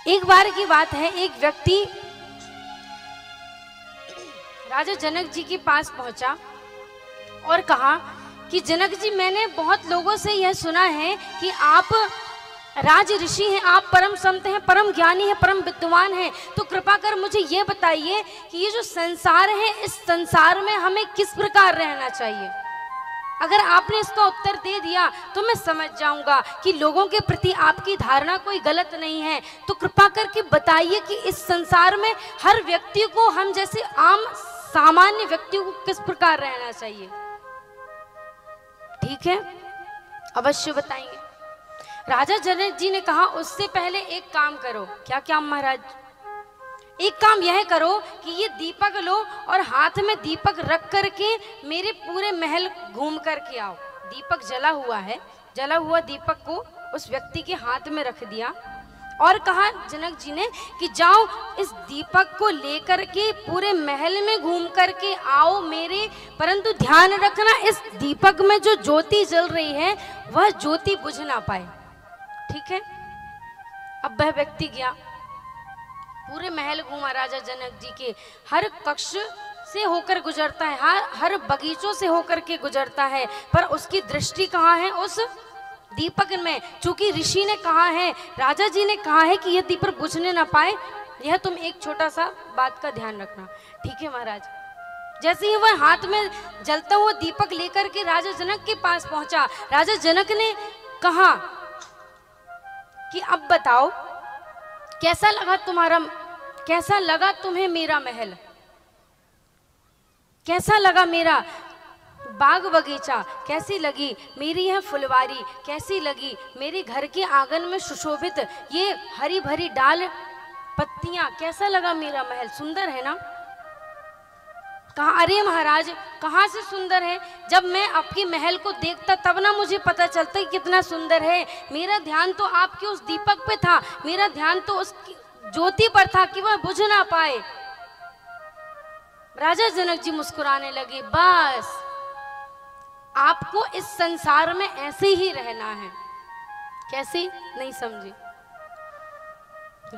एक बार की बात है, एक व्यक्ति राजा जनक जी के पास पहुंचा और कहा कि जनक जी, मैंने बहुत लोगों से यह सुना है कि आप राज ऋषि हैं, आप परम संत हैं, परम ज्ञानी हैं, परम विद्वान हैं, तो कृपा कर मुझे ये बताइए कि ये जो संसार है, इस संसार में हमें किस प्रकार रहना चाहिए। अगर आपने इसका उत्तर दे दिया तो मैं समझ जाऊंगा कि लोगों के प्रति आपकी धारणा कोई गलत नहीं है। तो कृपा करके बताइए कि इस संसार में हर व्यक्ति को, हम जैसे आम सामान्य व्यक्तियों को किस प्रकार रहना चाहिए। ठीक है, अवश्य बताएंगे। राजा जनक जी ने कहा, उससे पहले एक काम करो। क्या काम महाराज? एक काम यह करो कि ये दीपक लो और हाथ में दीपक रख करके मेरे पूरे महल घूम करके आओ। दीपक जला हुआ है, जला हुआ दीपक को उस व्यक्ति के हाथ में रख दिया और कहा जनक जी ने कि जाओ इस दीपक को लेकर के पूरे महल में घूम करके आओ मेरे, परंतु ध्यान रखना इस दीपक में जो ज्योति जल रही है वह ज्योति बुझ ना पाए। ठीक है। अब वह व्यक्ति गया, पूरे महल घूमा, राजा जनक जी के हर कक्ष से होकर गुजरता है, हर बगीचों से होकर के गुजरता है, पर उसकी दृष्टि कहाँ है? उस दीपक में। चूंकि ऋषि ने कहा है, राजा जी ने कहा है कि यह दीपक बुझने ना पाए, यह तुम एक छोटा सा बात का ध्यान रखना। ठीक है महाराज। जैसे ही वह हाथ में जलता हुआ दीपक लेकर के राजा जनक के पास पहुंचा, राजा जनक ने कहा कि अब बताओ कैसा लगा तुम्हें मेरा महल, कैसा लगा मेरा बाग बगीचा, कैसी लगी मेरी यह फुलवारी, कैसी लगी मेरे घर के आंगन में सुशोभित ये हरी भरी डाल पत्तियां, कैसा लगा मेरा महल? सुंदर है ना? कहा, अरे महाराज कहाँ से सुंदर है, जब मैं आपके महल को देखता तब ना मुझे पता चलता कि कितना सुंदर है। मेरा ध्यान तो आपके उस दीपक पे था, मेरा ध्यान तो उस ज्योति पर था कि वह बुझ ना पाए। राजा जनक जी मुस्कुराने लगे, बस आपको इस संसार में ऐसे ही रहना है। कैसे? नहीं समझे।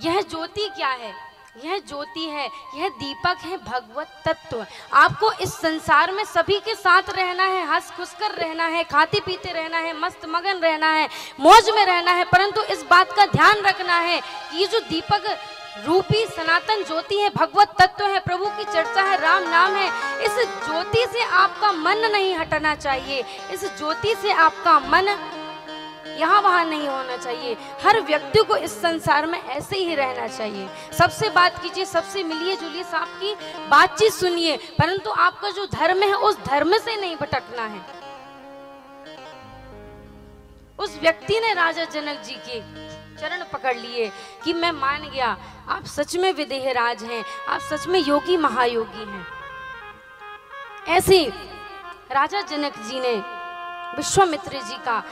यह ज्योति क्या है? यह ज्योति है, यह दीपक है, भगवत तत्व। आपको इस संसार में सभी के साथ रहना है, हंस खुश कर रहना है, खाते पीते रहना है, मस्त मगन रहना है, मौज में रहना है, परंतु इस बात का ध्यान रखना है कि ये जो दीपक रूपी सनातन ज्योति है, भगवत तत्व है, प्रभु की चर्चा है, राम नाम है, इस ज्योति से आपका मन नहीं हटना चाहिए। इस ज्योति से आपका मन यहाँ वहाँ नहीं होना चाहिए। हर व्यक्ति को इस संसार में ऐसे ही रहना चाहिए। सबसे बात कीजिए, सबसे मिलिए जुलिए, सबकी बातचीत सुनिए, परंतु आपका जो धर्म है उस धर्म से नहीं भटकना है। उस व्यक्ति ने राजा जनक जी के चरण पकड़ लिए कि मैं मान गया, आप सच में विदेहराज हैं, आप सच में योगी महायोगी हैं। ऐसे राजा जनक जी ने विश्वामित्र जी का